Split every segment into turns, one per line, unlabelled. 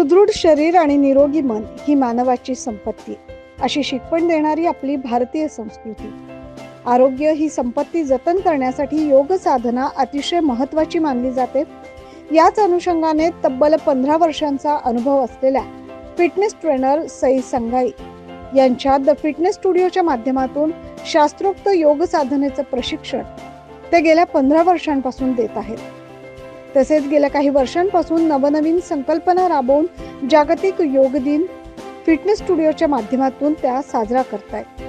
सुदृढ शरीर आणि निरोगी मन ही मानवाची संपत्ती अशी शिकवण देणारी आपली भारतीय संस्कृती. आरोग्य ही संपत्ती जतन करण्यासाठी योग साधना अतिशय महत्त्वाची मानली जाते. याच अनुषंगाने तब्बल 15 वर्षांचा अनुभव असलेल्या फिटनेस ट्रेनर सई संघाई यांच्या द फिटनेस स्टुडिओच्या माध्यमातून शास्त्रोक्त योग साधनेचं प्रशिक्षण ते गेल्या 15 वर्षांपासून देत आहेत. तसेच गेल्या काही वर्षांपासून नवनवीन संकल्पना राबवून जागतिक योग दिन फिटनेस स्टुडिओच्या माध्यमातून त्या साजरा करतायत.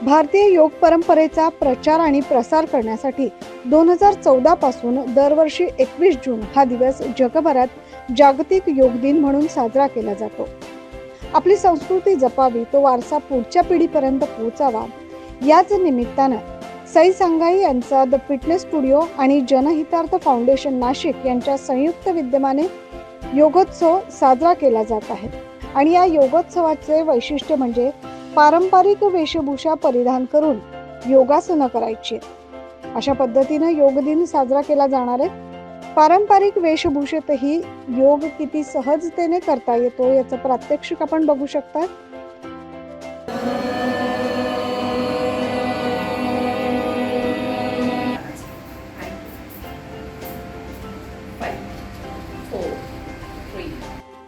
भारतीय योग परंपरेचा प्रचार आणि प्रसार करण्यासाठी 2014 पासून दरवर्षी 21 जून हा दिवस जगभरात जागतिक योग दिन म्हणून साजरा केला जातो. आपली संस्कृती जपावी, तो वारसा पुढच्या पिढीपर्यंत पोहोचावा, याच निमित्तानं सई संघाई यांचा द फिटनेस स्टुडिओ आणि जनहितार्थ फाउंडेशन नाशिक यांच्या संयुक्त विद्यमाने योगोत्सव साजरा केला जात आहे. आणि या योगोत्सवाचे वैशिष्ट्य म्हणजे पारंपरिक वेशभूषा परिधान करून योगासनं करायची. अशा पद्धतीनं योग दिन साजरा केला जाणार आहे. पारंपरिक वेशभूषेतही योग किती सहजतेने करता येतो याचं प्रात्यक्षिक आपण बघू शकता.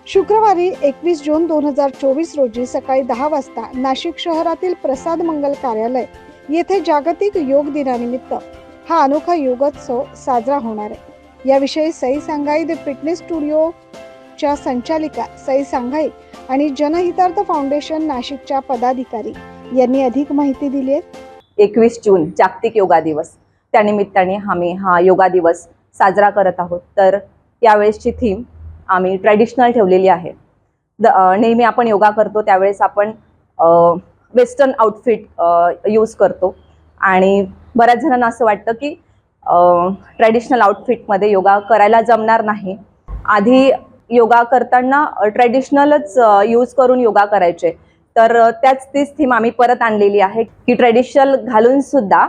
शुक्रवारी 21 जून 2024 रोजी सकाळी 10 वाजता नाशिक शहरातील प्रसाद मंगल कार्यालय येथे जागतिक योग दिनानिमित्त हा अनोखा योगोत्सव साजरा होणार आहे. याविषयी सई संघाई द फिटनेस स्टुडिओच्या संचालिका सई संघाई आणि जनहितार्थ फाउंडेशन नाशिकच्या पदाधिकारी यांनी अधिक माहिती दिली आहे.
21 जून जागतिक योगा दिवस, त्यानिमित्ताने आम्ही हा योगा दिवस साजरा करत आहोत. तर यावेळेसची थीम आम्ही ट्रॅडिशनल ठेवलेली आहे. नेहमी आपण योगा करतो त्यावेळेस आपण वेस्टर्न आउटफिट यूज करतो आणि बऱ्याच जणांना असं वाटतं की ट्रॅडिशनल आउटफिटमध्ये योगा करायला जमणार नाही. आधी योगा करताना ट्रॅडिशनलच यूज करून योगा करायचे. तर तीच थीम आम्ही परत आणलेली आहे की ट्रॅडिशनल घालून सुद्धा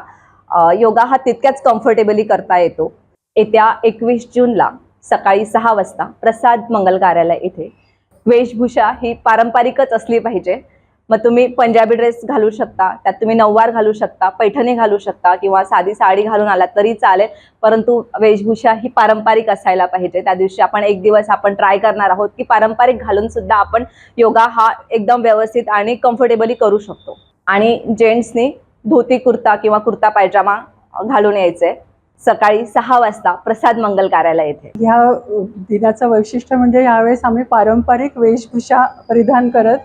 योगा हा तितक्याच कम्फर्टेबली करता येतो. येत्या 21 जूनला सकाळी 6 वाजता प्रसाद मंगल कार्यालय येथे वेशभूषा ही पारंपरिकच असली पाहिजे. मग तुम्ही पंजाबी ड्रेस घालू शकता, त्यात तुम्ही नऊवार घालू शकता, पैठणी घालू शकता किंवा साधी साडी घालून आलात तरी चालेल, परंतु वेशभूषा ही पारंपरिक असायला पाहिजे. त्या दिवशी आपण एक दिवस आपण ट्राय करणार आहोत की पारंपरिक घालून सुद्धा आपण योगा हा एकदम व्यवस्थित आणि कम्फर्टेबली करू शकतो. आणि जेंट्सनी धोती कुर्ता किंवा कुर्ता पायजामा घालून यायचंय. सकाळी 6 वाजता प्रसाद मंगल कार्यालय येथे.
ह्या दिनाचं वैशिष्ट्य म्हणजे यावेळेस आम्ही पारंपरिक वेशभूषा परिधान करत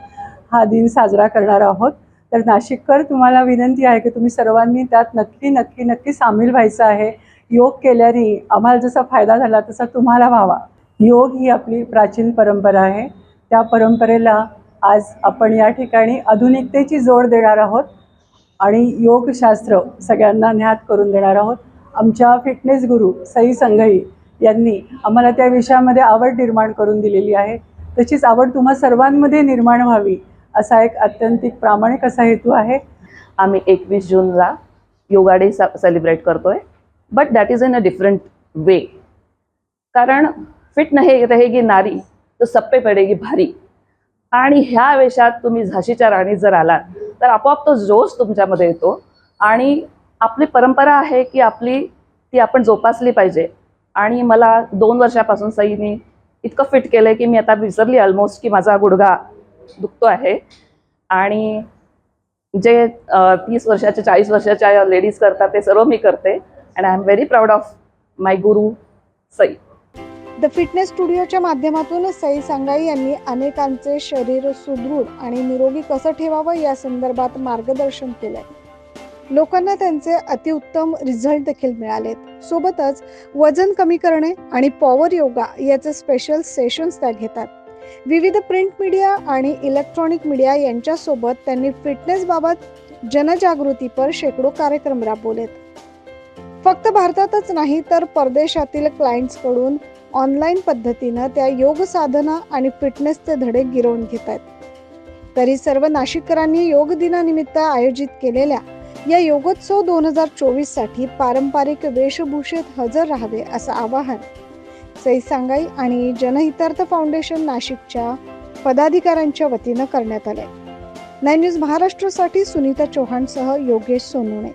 हा दिन साजरा करणार आहोत. तर नाशिककर, तुम्हाला विनंती आहे की तुम्ही सर्वांनी त्यात नक्की नक्की नक्की सामील व्हायचं आहे. योग केल्याने आम्हाला जसा फायदा झाला तसा तुम्हाला व्हावा. योग ही आपली प्राचीन परंपरा आहे. त्या परंपरेला आज आपण या ठिकाणी आधुनिकतेची जोड देणार आहोत आणि योगशास्त्र सगळ्यांना ज्ञात करून देणार आहोत. आमच्या फिटनेस गुरु सई संघाई यांनी आम्हाला त्या विषयामध्ये आवड निर्माण करून दिलेली आहे. तशीच आवड तुम्हा सर्वांमध्ये निर्माण व्हावी असा एक अत्यंतिक प्रामाणिक असा हेतू आहे.
आम्ही 21 जूनला योगा डे सेलिब्रेट करतोय, but that is in a different वे. कारण फिट नहीं रहेगी नारी तो सब पे पडेगी भारी. आणि ह्या वेशात तुम्ही झाशीच्या राणी जर आलात तर आपोआप तो जोश तुमच्यामध्ये येतो. आणि आपली परंपरा आहे की ती आपण जोपासली पाहिजे. आणि मला 2 वर्षापासून सईनी इतकं फिट केलं आहे की मी आता विसरली ऑलमोस्ट की माझा गुडघा दुखतो आहे. आणि जे 30 वर्षाच्या 40 वर्षाच्या लेडीज करतात ते सर्व मी करते. And I am very proud of my guru Sai.
The fitness स्टुडिओच्या माध्यमातून सई संघाई यांनी अनेकांचे शरीर सुदृढ आणि निरोगी कसं ठेवावं या संदर्भात मार्गदर्शन केलंय. लोकांना त्यांचे अतिउत्तम रिझल्ट देखील मिळालेत. सोबतच वजन कमी करणे आणि पॉवर योगा याचे स्पेशल सेशन्स त्या घेतात. विविध प्रिंट मीडिया आणि इलेक्ट्रॉनिक मीडिया यांच्यासोबत त्यांनी फिटनेस बाबत जनजागृतीपर शेकडो कार्यक्रम राबवलेत. फक्त भारतातच नाही तर परदेशातील क्लायंट्सकडून ऑनलाईन पद्धतीनं त्या योग साधना आणि फिटनेसचे धडे गिरवून घेत आहेत. तरी सर्व नाशिककरांनी योग दिनानिमित्त आयोजित केलेल्या या योगोत्सव 2024 साठी पारंपरिक वेशभूषेत हजर राहावे असं आवाहन सई सांगाई आणि जनहितार्थ फाउंडेशन नाशिकच्या पदाधिकाऱ्यांच्या वतीनं करण्यात आले. 9 न्यूज महाराष्ट्रासाठी सुनीता चौहानसह योगेश सोनवणे.